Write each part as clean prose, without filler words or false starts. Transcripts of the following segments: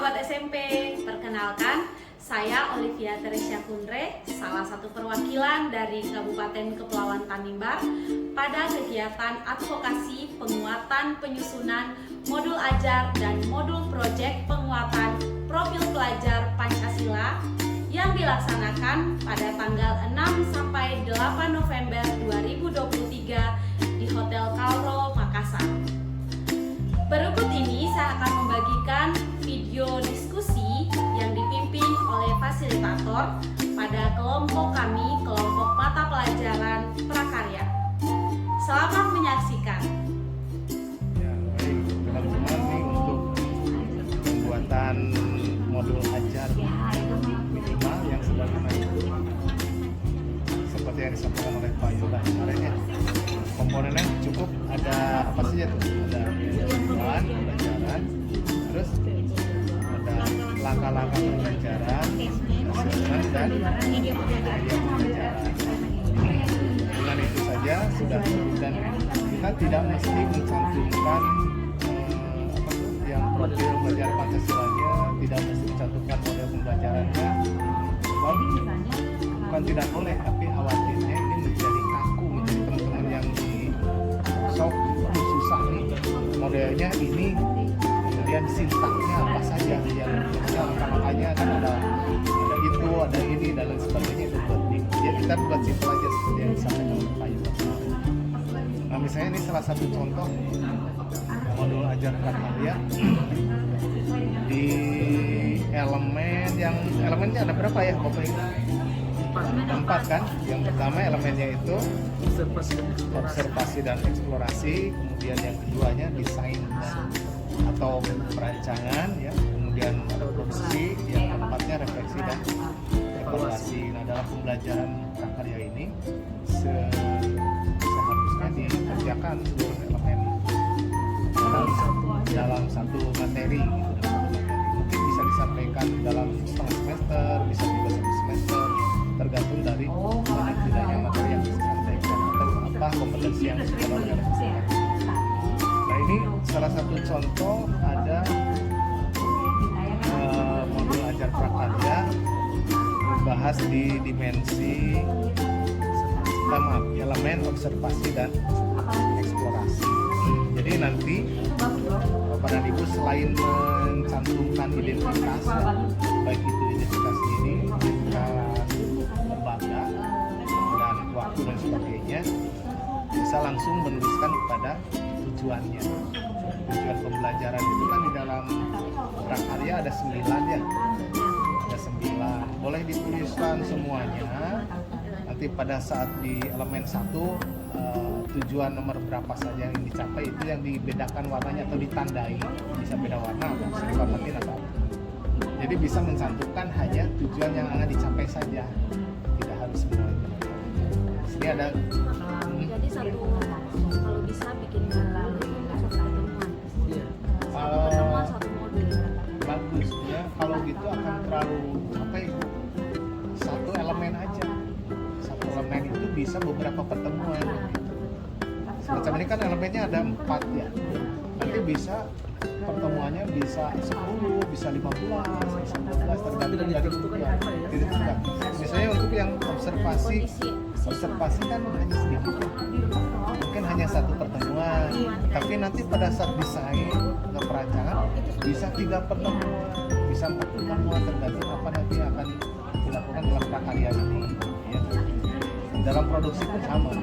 sahabat SMP, perkenalkan saya Olivia Teresia Kundre, salah satu perwakilan dari Kabupaten Kepulauan Tanimbar pada kegiatan advokasi penguatan penyusunan modul ajar dan modul proyek penguatan profil pelajar Pancasila yang dilaksanakan pada tanggal 6 sampai 8 November 2023 di Hotel Kauro, Makassar. Berikut ini saya akan membagikan video diskusi yang dipimpin oleh fasilitator pada kelompok kami, kelompok mata pelajaran prakarya. Selamat menyaksikan. Ya, baik, teman-teman nih untuk pembuatan modul ajar minimal yang sebagaimana itu seperti yang disampaikan oleh Pak Yoga kemarin ya. Komponennya cukup ada apa saja tuh? Ada pengetahuan, pembelajaran, terus ada langkah-langkah pembelajaran, assessment dan media pembelajaran. Dengan itu saja sudah cukup dan kita tidak mesti mencantumkan yang profil belajar Pancasilanya, tidak mesti mencantumkan model pembelajarannya. Sebab bukan tidak boleh, tapi khawatirnya ini menjadi kaku, menjadi teman-teman yang di sok susah nih modelnya ini, kemudian sintaknya apa saja yang angka-angkanya kan ada itu, ada ini dan lain sebagainya, itu penting. Jadi kita buat simpel aja seperti yang disampaikan oleh Pak Yuda. Nah misalnya ini salah satu contoh modul ajar prakarya di elemen yang elemennya ada berapa ya Bapak Ibu? 4 kan. Yang pertama elemennya itu observasi dan eksplorasi, kemudian yang keduanya desain atau perancangan ya, kemudian ada produksi, yang keempatnya refleksi dan evaluasi. Nah dalam pembelajaran prakarya ini seharusnya dikerjakan seluruh elemen dalam satu materi gitu. Mungkin bisa disampaikan dalam setengah semester, bisa juga satu semester, tergantung dari banyak tidaknya materi yang disampaikan atau apa kompetensi yang sekolah menyampaikan. Nah ini salah satu contoh ada modul ajar prakarya membahas di dimensi elemen observasi dan eksplorasi. Jadi nanti Bapak dan Ibu selain mencantumkan identitas, baik itu identitas diri, identitas lembaga dan waktu dan sebagainya, bisa langsung menuliskan kepada tujuannya. Tujuan pembelajaran itu kan di dalam prakarya ada 9 ya, ada 9. Boleh dituliskan semuanya. Nanti pada saat di elemen 1 tujuan nomor berapa saja yang dicapai itu yang dibedakan warnanya atau ditandai, bisa beda warna atau bisa diwarnain atau apa. Jadi bisa mencantumkan hanya tujuan yang akan dicapai saja, tidak harus semua. Sini ada Jadi satu kalau bisa bikin satu pertemuan. Satu pertemuan satu modul. Bagus ya, kalau gitu akan terlalu apa ya? Satu elemen aja. Satu elemen itu bisa beberapa pertemuan. Macam ini kan elemennya ada 4 ya. Nanti bisa pertemuannya bisa 10, bisa 15, bisa 12 tergantung dari tujuan. Tidak juga. Misalnya untuk yang observasi kan hanya sedikit. Mungkin hanya 1 pertemuan. Tapi nanti pada saat desain atau perancangan bisa 3 pertemuan, bisa 4 pertemuan, tergantung apa nanti akan dilakukan dalam prakarya ini. Ya. Dalam produksi pun sama.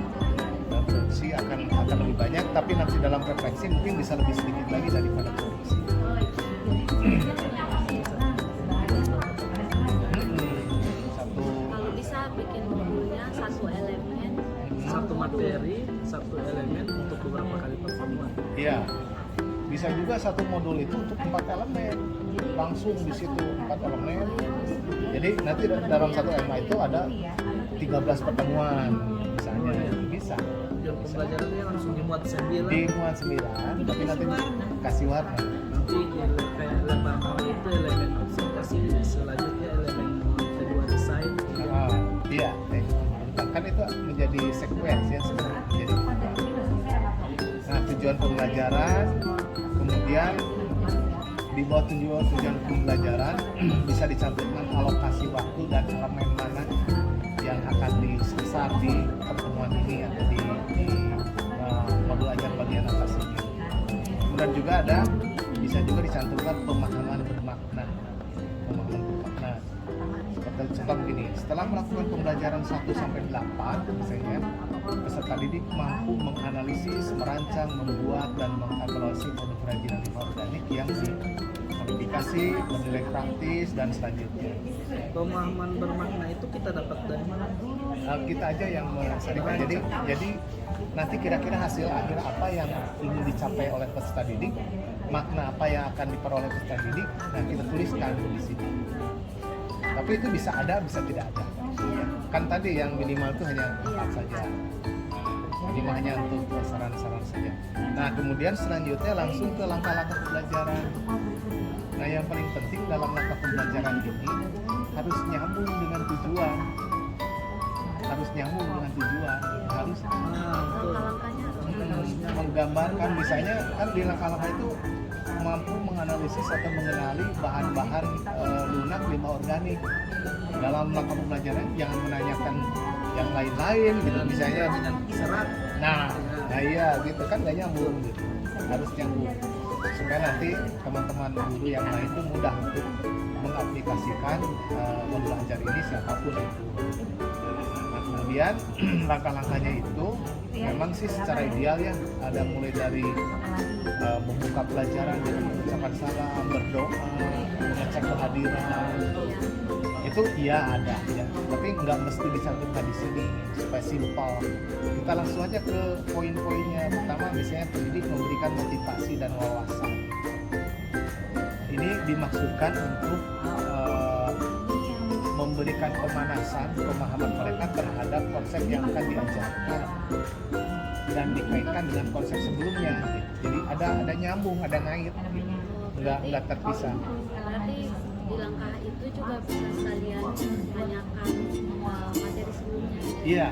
Produksi akan lebih banyak, tapi nanti dalam refleksi mungkin bisa lebih sedikit lagi daripada produksi. Kalau bisa bikin modulnya satu elemen, satu materi, satu elemen untuk beberapa kali pertemuan. Iya, bisa juga satu modul itu untuk 4 elemen, langsung di situ 4 elemen. Jadi nanti dalam satu EMA itu ada 13 pertemuan, misalnya bisa. Tujuan pembelajarannya langsung dimuat 9. Dimuat 9, tapi nanti kasih warna. Nanti elemen pertama itu elemen observasi, selanjutnya elemen kedua desain. Iya, kan itu menjadi sequence ya sebenarnya. Nah tujuan pembelajaran, kemudian di bawah tujuan pembelajaran bisa dicantumkan alokasi waktu dan elemen mana yang akan disasar di pertemuan ini atau di modul ajar bagian atas ini. Kemudian juga bisa juga dicantumkan pemahaman bermakna. Seperti contoh begini, setelah melakukan pembelajaran 1 sampai 8 misalnya, peserta didik mampu menganalisis, merancang, membuat dan mengevaluasi produk kerajinan limbah organik yang dimodifikasi, bernilai praktis dan selanjutnya. Pemahaman bermakna itu kita dapat dari mana? Kita aja yang melaksanakan. Jadi nanti kira-kira hasil akhir apa yang ingin dicapai oleh peserta didik, makna apa yang akan diperoleh peserta didik, nah kita tuliskan di sini. Tapi itu bisa ada, bisa tidak ada. Kan tadi yang minimal itu hanya 4 saja. Minimal hanya untuk saran-saran saja. Nah kemudian selanjutnya langsung ke langkah-langkah pembelajaran. Nah yang paling penting dalam langkah pembelajaran ini harus nyambung dengan tujuan. Harus menggambarkan, misalnya kan di langkah-langkah itu mampu menganalisis atau mengenali bahan-bahan lunak limbah organik. Dalam langkah pembelajaran jangan menanyakan yang lain-lain gitu, misalnya serat. Nah iya gitu kan nggak nyambung gitu. Harus nyambung supaya nanti teman-teman guru yang lain itu mudah untuk mengaplikasikan modul ajar ini siapapun itu. Nah kemudian langkah-langkahnya itu memang sih secara ideal ya ada mulai dari membuka pelajaran dengan mengucapkan salam, berdoa, mengecek kehadiran, itu iya ada ya, tapi nggak mesti dicantumkan di sini supaya simpel. Kita langsung aja ke poin-poinnya. Pertama misalnya pendidik memberikan motivasi dan wawasan. Ini dimaksudkan untuk memberikan pemanasan pemahaman mereka terhadap konsep yang akan diajarkan dan dikaitkan dengan konsep sebelumnya gitu. Jadi ada nyambung, ada ngait gitu. Nggak terpisah. Berarti di langkah itu juga bisa sekalian menanyakan materi sebelumnya. Iya,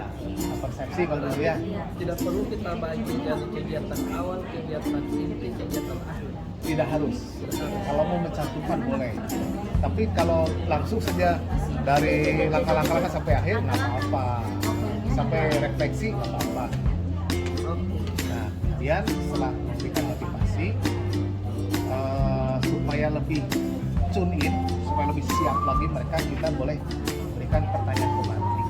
persepsi kalau dulu ya. Tidak perlu kita bagi dari kegiatan awal, kegiatan inti, kegiatan akhir. Tidak harus. Kalau mau mencantumkan boleh. Tapi kalau langsung saja dari langkah-langkah sampai akhir nggak apa-apa. Sampai refleksi nggak apa-apa. Nah, kemudian setelah memberikan motivasi supaya lebih tune in, supaya lebih siap lagi mereka, kita boleh berikan pertanyaan pemantik.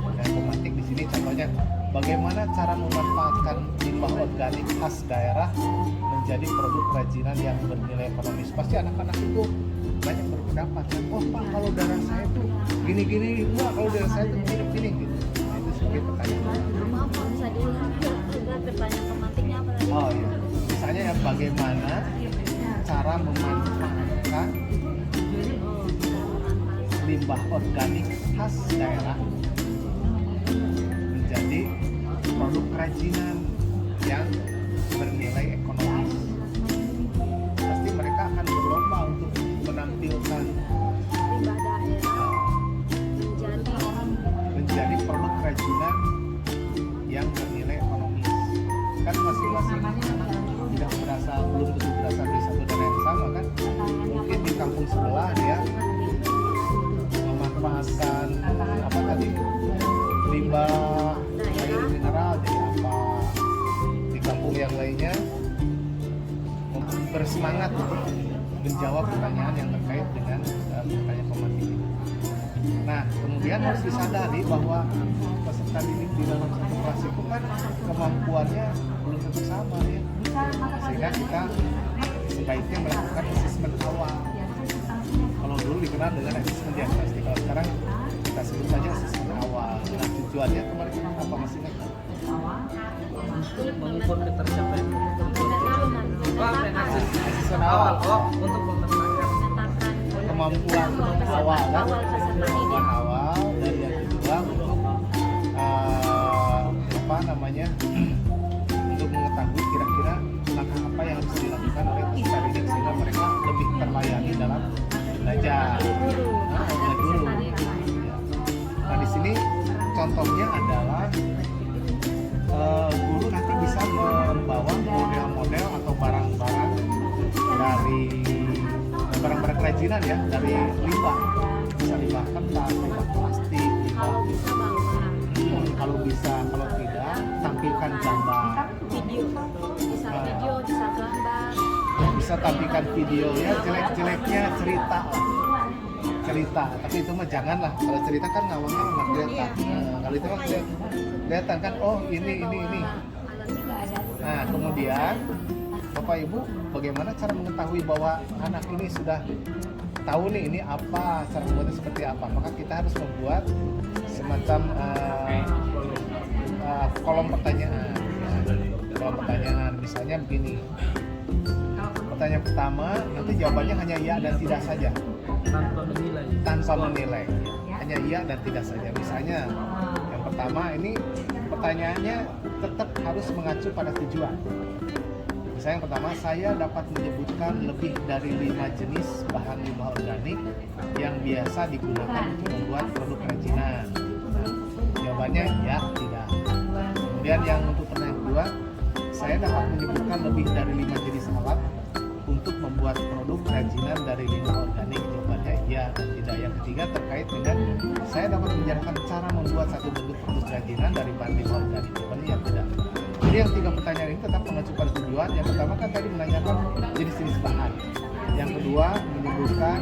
Pertanyaan pemantik di sini contohnya, bagaimana cara memanfaatkan limbah organik khas daerah menjadi produk kerajinan yang bernilai ekonomis. Pasti anak-anak itu banyak berpendapat, oh Pak kalau daerah saya tuh gini-gini, wah kalau daerah saya tuh gini-gini gitu. Nah itu sebagai pertanyaan. Maaf, bisa diulang juga pertanyaan pemantiknya apa tadi? Oh iya, misalnya ya bagaimana cara memanfaatkan limbah organik khas daerah menjadi produk kerajinan yang bernilai ekonomis. Pasti mereka akan berlomba untuk menampilkan Limbah daerah menjadi produk kerajinan yang bernilai ekonomis. Kan masing-masing tidak berasal, belum tentu berasal dari satu daerah yang sama kan. Mungkin di kampung sebelah dia memanfaatkan apa tadi, limbah air mineral jadi apa. Di kampung yang lainnya bersemangat untuk menjawab pertanyaan yang terkait dengan pertanyaan pemantik ini. Nah, kemudian harus disadari bahwa peserta didik di dalam satu kelas itu kan kemampuannya belum tentu sama ya. Sehingga kita sebaiknya melakukan asesmen awal. Kalau dulu dikenal dengan asesmen diagnostik, kalau sekarang kita sebut saja asesmen awal. Nah, tujuannya kemarin apa masih ingat? Mengukur ketercapaian. Asesmen awal. Untuk memetakan Kemampuan awal kan? Kemampuan awal, dan yang kedua untuk untuk mengetahui kira-kira langkah apa yang harus dilakukan oleh peserta didik sehingga mereka lebih terlayani dalam belajar. Oleh guru. Nah di sini contohnya adalah guru nanti bisa membawa model-model atau barang-barang dari kerajinan ya dari limbah, bisa limbah kertas, limbah plastik, limbah kalau bisa, kalau tidak tampilkan gambar, Video, bisa video, bisa gambar. bisa tampilkan video ya, jelek-jeleknya cerita lah. Cerita, tapi itu mah janganlah. Kalau cerita kan ngawangnya nggak kelihatan. Nah, kalau itu mah kelihatan kan, oh ini. Nah, kemudian Bapak Ibu, bagaimana cara mengetahui bahwa anak ini sudah tahu nih ini apa, cara membuatnya seperti apa? Maka kita harus membuat semacam kolom pertanyaan. Kolom pertanyaan, misalnya begini. Pertanyaan pertama, nanti jawabannya hanya ya dan tidak saja. Tanpa menilai, hanya iya dan tidak saja. Misalnya yang pertama ini pertanyaannya tetap harus mengacu pada tujuan. Misalnya yang pertama, saya dapat menyebutkan lebih dari 5 jenis bahan limbah organik yang biasa digunakan untuk membuat produk kerajinan. Nah, jawabannya ya, tidak. Kemudian yang untuk pertanyaan kedua, saya dapat menyebutkan lebih dari 5 jenis alat untuk membuat produk kerajinan dari limbah organik. Jawabannya ya dan tidak. Yang ketiga terkait dengan saya dapat menjelaskan cara membuat satu bentuk produk kerajinan dari bahan limbah organik. Jawabannya ya tidak. Jadi yang 3 pertanyaan ini tetap mengacu pada tujuan. Yang pertama kan tadi menanyakan jenis-jenis bahan. Yang kedua menyebutkan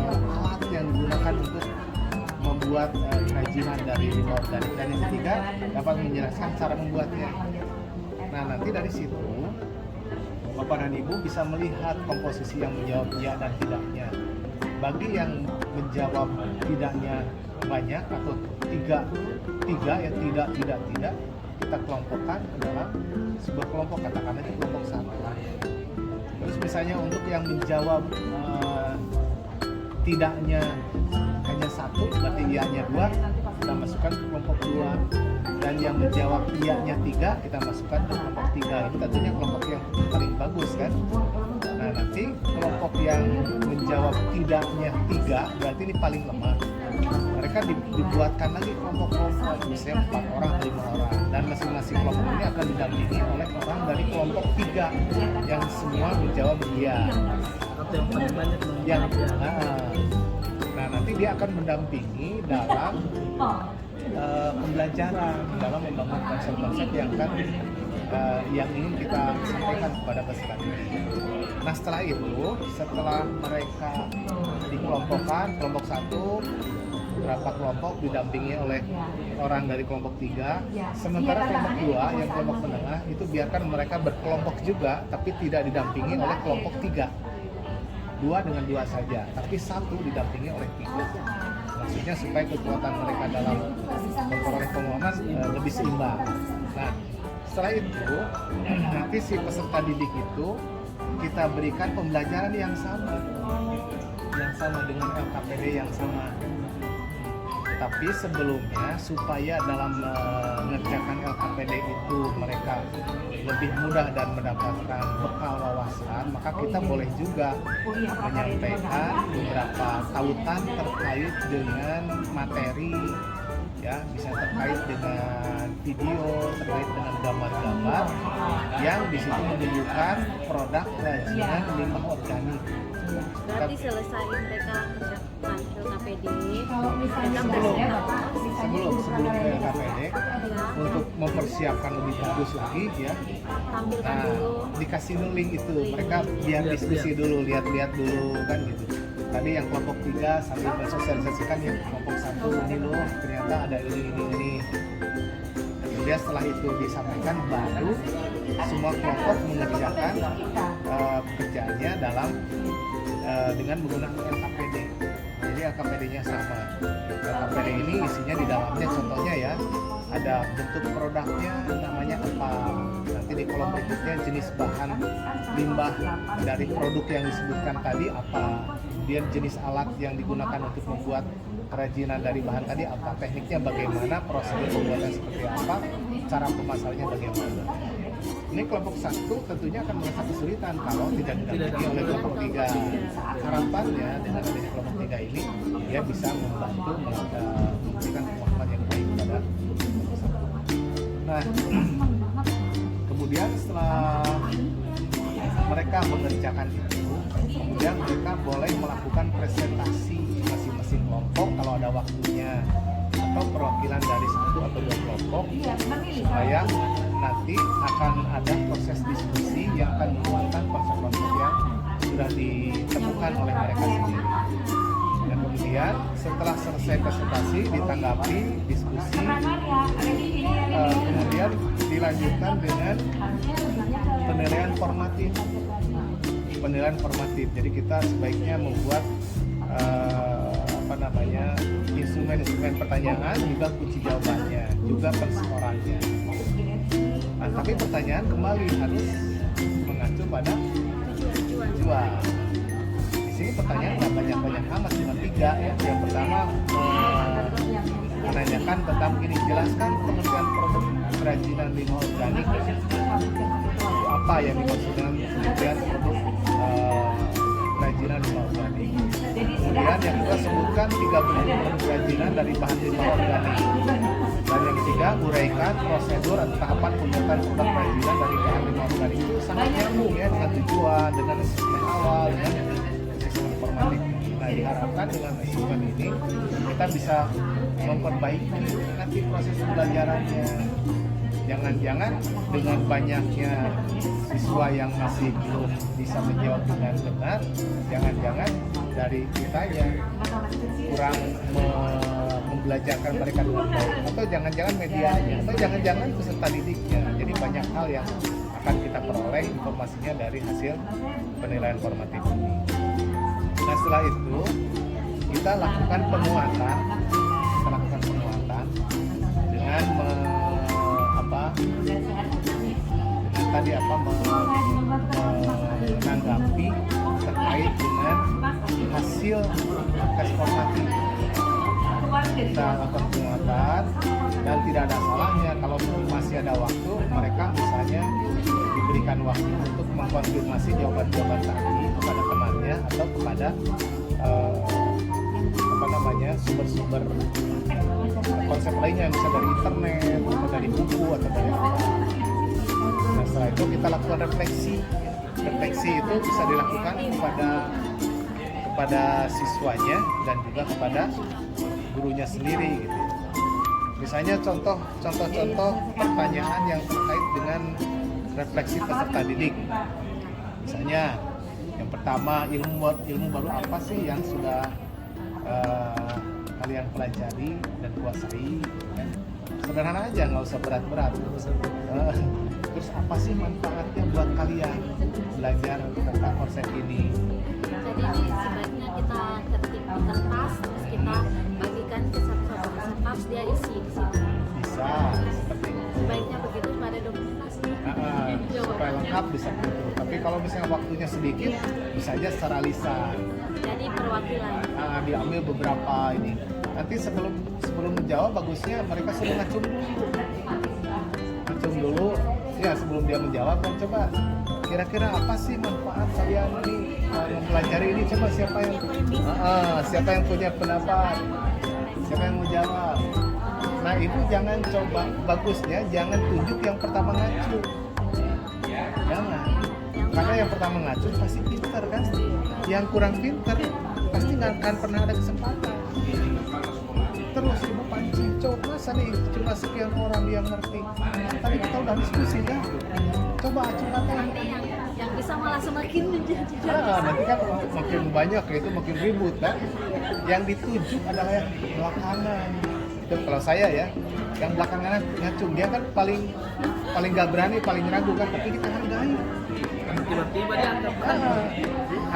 alat yang digunakan untuk membuat kerajinan dari limbah organik. Dan yang ketiga dapat menjelaskan cara membuatnya. Nah, nanti dari situ Bapak dan Ibu bisa melihat komposisi yang menjawab ya dan tidaknya. Bagi yang menjawab tidaknya banyak atau tiga ya tidak, kita kelompokkan ke dalam sebuah kelompok, katakanlah di kelompok 1. Terus misalnya untuk yang menjawab tidaknya hanya 1, berarti iya-nya 2, kita masukkan ke kelompok 2. Dan yang menjawab iya-nya 3, kita masukkan ke kelompok 3. Ini tentunya kelompok yang paling bagus kan. Nah, nanti kelompok yang menjawab tidaknya 3, berarti ini paling lemah. Mereka dibuatkan lagi kelompok-kelompok, misalnya 4 orang atau 5 orang. Dan masing-masing kelompok ini akan didampingi oleh orang dari kelompok 3 yang semua menjawab iya. Atau yang paling banyak Nah, nanti dia akan mendampingi dalam pembelajaran, dalam membangun konsep-konsep yang ingin kita sampaikan kepada peserta didik. Nah, setelah mereka dikelompokkan, kelompok 1 berapa kelompok didampingi oleh orang dari kelompok 3, sementara kelompok 2 yang kelompok menengah itu biarkan mereka berkelompok juga, tapi tidak didampingi oleh kelompok 3. 2 dengan 2 saja, tapi 1 didampingi oleh 3. Maksudnya supaya kekuatan mereka dalam memperoleh pemahaman lebih seimbang. Nah, setelah itu nanti si peserta didik itu kita berikan pembelajaran yang sama dengan LKPD yang sama. Tapi sebelumnya supaya dalam mengerjakan LKPD itu mereka lebih mudah dan mendapatkan bekal wawasan, maka kita boleh juga menyampaikan beberapa tautan terkait dengan materi, ya, bisa terkait dengan video, terkait dengan gambar-gambar yang di situ menunjukkan produk kerajinan limbah organik. Berarti selesai mereka kerjakan LKPD, sebelum ke LKPD untuk mempersiapkan lebih bagus lagi ya. tampilkan Nah, dulu. dikasih link itu, mereka biar diskusi dulu, lihat-lihat dulu kan gitu. Tadi yang kelompok 3 sambil mensosialisasikan yang kelompok 1 ini loh, ternyata ada ini. Kemudian setelah itu disampaikan, baru semua kelompok mengerjakan pekerjaannya dengan menggunakan LKPD. Jadi LKPD-nya sama. LKPD ini isinya di dalamnya contohnya ya, ada bentuk produknya namanya apa. Nanti di kolom berikutnya jenis bahan limbah dari produk yang disebutkan tadi apa. Kemudian jenis alat yang digunakan untuk membuat kerajinan dari bahan tadi apa, tekniknya bagaimana, prosedur pembuatan seperti apa, cara pemasarannya bagaimana. Ini kelompok 1 tentunya akan merasa kesulitan kalau tidak didampingi oleh kelompok 3. Harapannya dengan adanya kelompok 3 ini dia bisa membantu memberikan pemahaman yang baik pada kelompok 1. Nah, kemudian setelah mereka mengerjakan itu, kemudian mereka boleh melakukan presentasi masing-masing kelompok kalau ada waktunya, atau perwakilan dari satu atau dua kelompok, supaya nanti akan ada proses diskusi yang akan menguatkan konsep-konsep yang sudah ditemukan oleh mereka sendiri. Dan kemudian setelah selesai presentasi, ditanggapi, diskusi, kemudian dilanjutkan dengan penilaian formatif. Jadi kita sebaiknya membuat instrumen pertanyaan, juga kunci jawabannya, juga perskorannya. Nah, tapi pertanyaan kembali harus mengacu pada tujuan. Di sini pertanyaan nggak banyak amat, cuma 3 ya. Yang pertama menanyakan tentang ini, jelaskan pengertian produk kerajinan limbah organik. Apa yang dimaksud dengan pengertian produk kerajinan limbah organik? Kemudian yang kedua, sebutkan 3 bentuk produk kerajinan dari bahan limbah organik. Dan yang ketiga, uraikan prosedur atau tahapan pembuatan produk kerajinan dari bahan limbah organik. Itu sangat nyambung ya dengan tujuan, dengan asesmen awal, dengan asesmen formatif. Nah, diharapkan dengan asesmen ini kita bisa memperbaiki nanti proses pembelajarannya. Jangan-jangan dengan banyaknya siswa yang masih belum bisa menjawab dengan benar, jangan-jangan dari kitanya kurang membelajarkan mereka dengan baik, atau jangan-jangan medianya, atau jangan-jangan peserta didiknya. Jadi banyak hal yang akan kita peroleh informasinya dari hasil penilaian formatif ini. Nah, setelah itu kita lakukan penguatan dengan menanggapi terkait dengan hasil tes formatif. Kita lakukan penguatan, dan tidak ada salahnya kalau masih ada waktu, mereka misalnya diberikan waktu untuk mengkonfirmasi jawaban-jawaban tadi kepada temannya atau kepada sumber-sumber konsep lainnya, misalnya dari internet atau dari buku atau dari apa. Nah, setelah itu kita lakukan refleksi itu bisa dilakukan kepada siswanya dan juga kepada gurunya sendiri gitu. Misalnya contoh pertanyaan yang terkait dengan refleksi peserta didik. Misalnya yang pertama, ilmu baru apa sih yang sudah kalian pelajari dan kuasai, kan? Sederhana aja, nggak usah berat-berat. Terus apa sih manfaatnya buat kalian belajar tentang konsep ini? Jadi sebaiknya kita ketik di kertas, terus kita bagikan ke satu peserta, dia isi di situ. Bisa seperti itu. Sebaiknya begitu supaya ada dokumentasi. Supaya lengkap bisa begitu. Tapi kalau misalnya waktunya sedikit, bisa aja secara lisan. Jadi perwakilan. Diambil beberapa ini. Nanti sebelum menjawab, bagusnya mereka sudah ngacung dulu. Ya, sebelum dia menjawab, kan coba kira-kira apa sih manfaat kalian ini mempelajari ini? Coba siapa yang punya pendapat, siapa yang mau jawab. Nah, itu jangan coba, bagusnya jangan tunjuk yang pertama ngacu. Jangan. Karena yang pertama ngacu pasti pintar kan, yang kurang pintar pasti nggak akan pernah ada kesempatan. Terus coba pancing, coba masa nih cuma sekian orang yang ngerti. Tadi kita udah diskusi ya, coba acukan yang bisa malah semakin menjadi. Nanti kan makin banyak ya, itu makin ribut kan. Yang dituju adalah yang belakangan. Itu kalau saya ya, yang belakangan ngacung, dia kan paling gak berani, paling ragu kan, tapi kita hargai. Tiba-tiba dia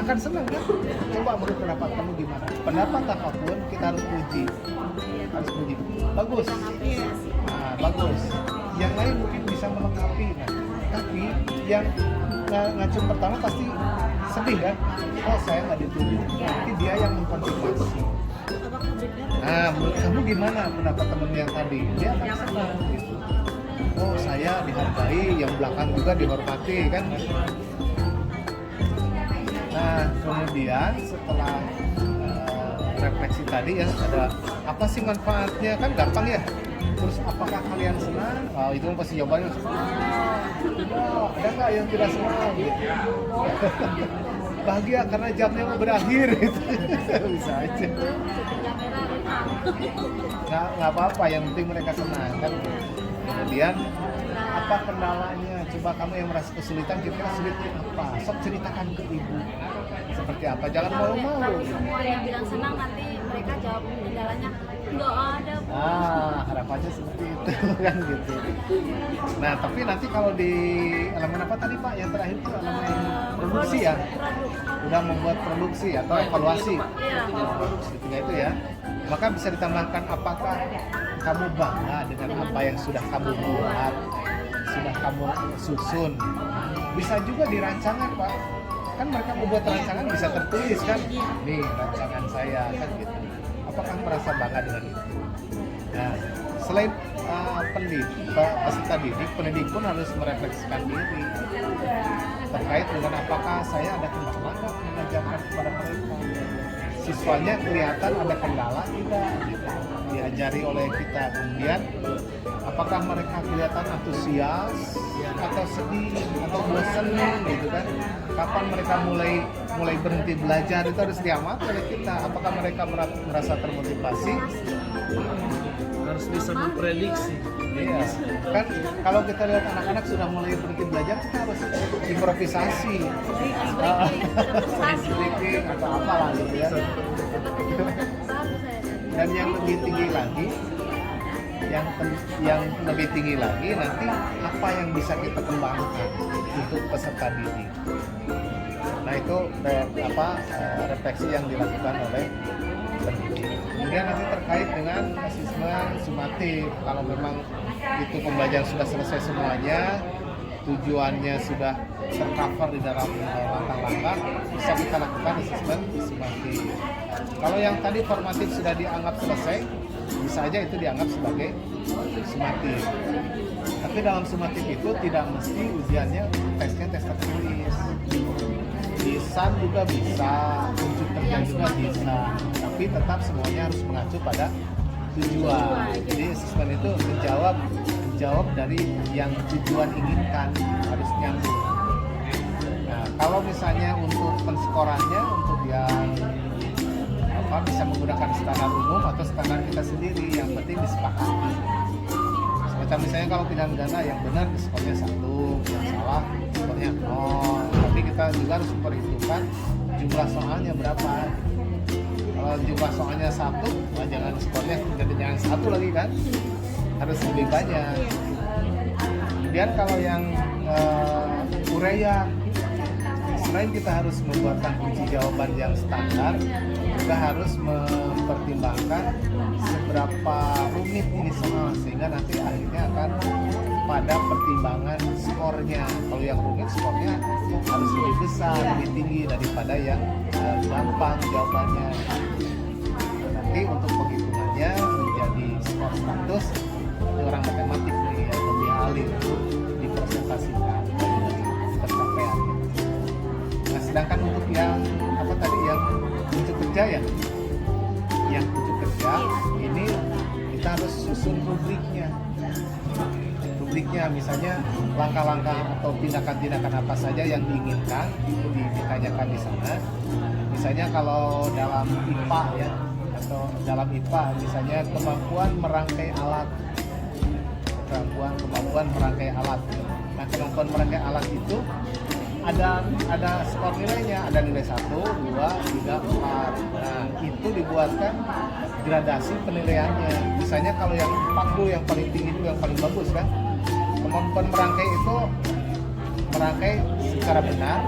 akan senang kan? Coba menurut pendapat kamu gimana? Pendapat apapun kita harus puji. Bagus. Bagus. Yang lain mungkin bisa melengkapi, nah. Tapi yang ngacung pertama pasti sedih kan? Oh, saya nggak dituju. Nanti dia yang mengkonfirmasi. Nah, menurut kamu gimana pendapat temen yang tadi? Dia akan senang gitu. Oh, saya dihargai, yang belakang juga dihormati kan? Nah, kemudian setelah refleksi tadi ya, ada apa sih manfaatnya, kan gampang ya. Terus apakah kalian senang? Itu pasti jawabannya. Ada nggak yang tidak senang? Gitu. bahagia karena jamnya mau berakhir gitu. Bisa aja. Nggak apa-apa, yang penting mereka senang kan. Kemudian apa kendalanya? Coba kamu yang merasa kesulitan, kira-kira sulitnya apa? Sok ceritakan ke ibu. Seperti apa? Jangan malu-malu. Semua yang bilang senang nanti mereka jawab kendalanya nggak ada, Bu. Harapannya seperti itu kan gitu. Nah, tapi nanti kalau di elemen apa tadi Pak? Yang terakhir itu elemen produksi ya? Udah membuat produksi atau evaluasi. Produksi tiga itu ya. Maka bisa ditambahkan apakah kamu bangga dengan apa yang sudah kamu buat, sudah kamu susun. Bisa juga di rancangan Pak. Kan mereka membuat rancangan bisa tertulis kan? Nih rancangan saya kan gitu. Apakah merasa bangga dengan itu? Nah, selain peserta didik, pendidik pun harus merefleksikan diri terkait dengan apakah saya ada kendala nggak mengajarkan kepada mereka. Siswanya kelihatan ada kendala tidak gitu, diajari oleh kita. Kemudian apakah mereka kelihatan antusias atau sedih atau bosan gitu kan? Kapan mereka mulai berhenti belajar, itu harus diamati oleh kita. Apakah mereka merasa termotivasi? Harus bisa memprediksi. Iya, kan kalau kita lihat anak-anak sudah mulai berhenti belajar, kita harus improvisasi, ice breaking atau apalah gitu ya. Dan yang lebih tinggi lagi, yang lebih tinggi lagi nanti apa yang bisa kita kembangkan untuk peserta didik. Nah itu refleksi yang dilakukan oleh pendidik. Kemudian nanti terkait dengan asesmen sumatif, kalau memang itu pembelajaran sudah selesai semuanya, tujuannya sudah tercover di dalam langkah-langkah, bisa kita lakukan asesmen sumatif. Kalau yang tadi formatif sudah dianggap selesai, bisa aja itu dianggap sebagai sumatif. Tapi dalam sumatif itu tidak mesti ujiannya tesnya tes tertulis. Di SAN juga bisa, unsur kerja juga bisa, tapi tetap semuanya harus mengacu pada tujuan. Jadi asesmen itu menjawab dari yang tujuan inginkan, harus nyambung. Nah, kalau misalnya untuk penskorannya, untuk yang bisa menggunakan standar umum atau standar kita sendiri, yang penting disepakati. Semacam misalnya kalau pilihan ganda yang benar skornya 1, yang salah skornya 0. Tapi kita juga harus memperhitungkan jumlah soalnya berapa. Kalau jumlah soalnya 1, nah jangan skornya jangan 1 lagi kan, harus lebih banyak. Kemudian kalau yang urean, selain kita harus membuatkan kunci jawaban yang standar, juga harus mempertimbangkan seberapa rumit ini soal, sehingga nanti akhirnya akan pada pertimbangan skornya. Kalau yang rumit skornya harus lebih besar, lebih tinggi daripada yang gampang jawabannya. Nanti untuk penghitungannya menjadi skor status, orang matematik nih yang lebih ahli untuk dipresentasikan pencapaian. Nah, sedangkan untuk yang apa tadi yang kunci kerja ya, yang kunci kerja ini kita harus susun rubriknya. Rubriknya misalnya langkah-langkah atau tindakan-tindakan apa saja yang diinginkan itu ditanyakan di sana. Misalnya kalau dalam IPA ya, atau dalam IPA misalnya kemampuan merangkai alat. Kemampuan merangkai alat. Nah, kemampuan merangkai alat itu ada skor nilainya, ada nilai 1, 2, 3, 4. Nah, itu dibuatkan gradasi penilaiannya. Misalnya kalau yang 4 dulu yang paling tinggi itu yang paling bagus kan. Kemampuan merangkai itu merangkai secara benar,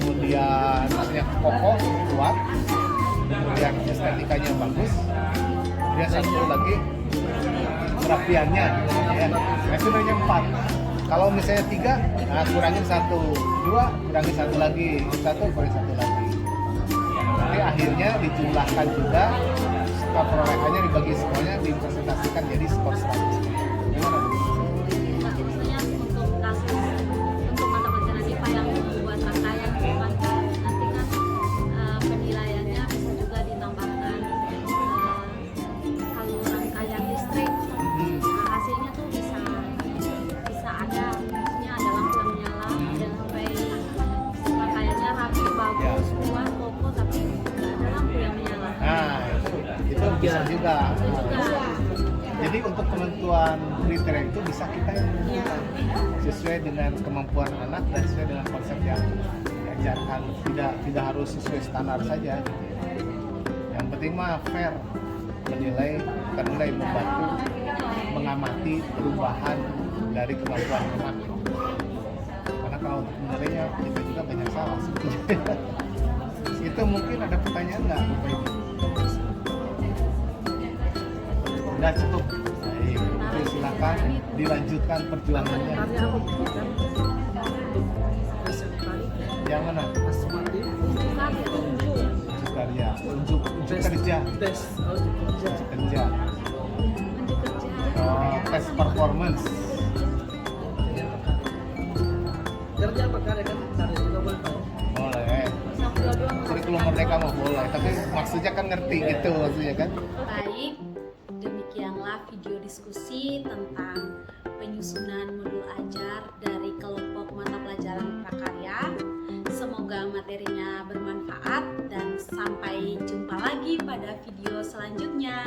kemudian maksudnya kokoh, kuat, kemudian estetikanya bagus, kemudian satu lagi kerapiannya ya. Itu nilainya 4. Kalau misalnya 3, nah kurangin 1, 2 kurangin 1 lagi, 1 kurangin 1 lagi. Nanti akhirnya dijumlahkan juga, skor perolehannya dibagi semuanya, dipresentasikan jadi skor 100. Gimana? Maksudnya untuk kasus untuk mata pelajaran IPA yang membuat rangkaian nanti kan penilaiannya bisa juga ditambahkan kalau rangkaian listrik. Nah, hasilnya tuh bisa ada, maksudnya ada lampu yang menyala, ada sampai rangkaiannya rapi bisa juga. Jadi untuk penentuan kriteria itu bisa kita yang menentukan sesuai dengan kemampuan anak dan sesuai dengan konsep yang diajarkan. Tidak harus sesuai standar saja. Yang penting mah fair menilai, membantu mengamati perubahan dari kemampuan anak. Karena kalau untuk menilainya kita juga banyak salah sebetulnya. Itu mungkin ada pertanyaan nggak Bapak Ibu? Udah cukup. Baik, oke, silakan dilanjutkan perjuangannya. Karya apa bukan untuk present kali Yang mana? asmati Unjuk karya, unjuk kerja, tes kerja kerja. Oh, tes performance. kerja apa karya kan karya juga boleh tahu. Boleh. Kurikulum Merdeka mah boleh, tapi maksudnya kan ngerti gitu maksudnya kan. Baik, demikianlah video diskusi tentang penyusunan modul ajar dari kelompok mata pelajaran prakarya. Semoga materinya bermanfaat dan sampai jumpa lagi pada video selanjutnya.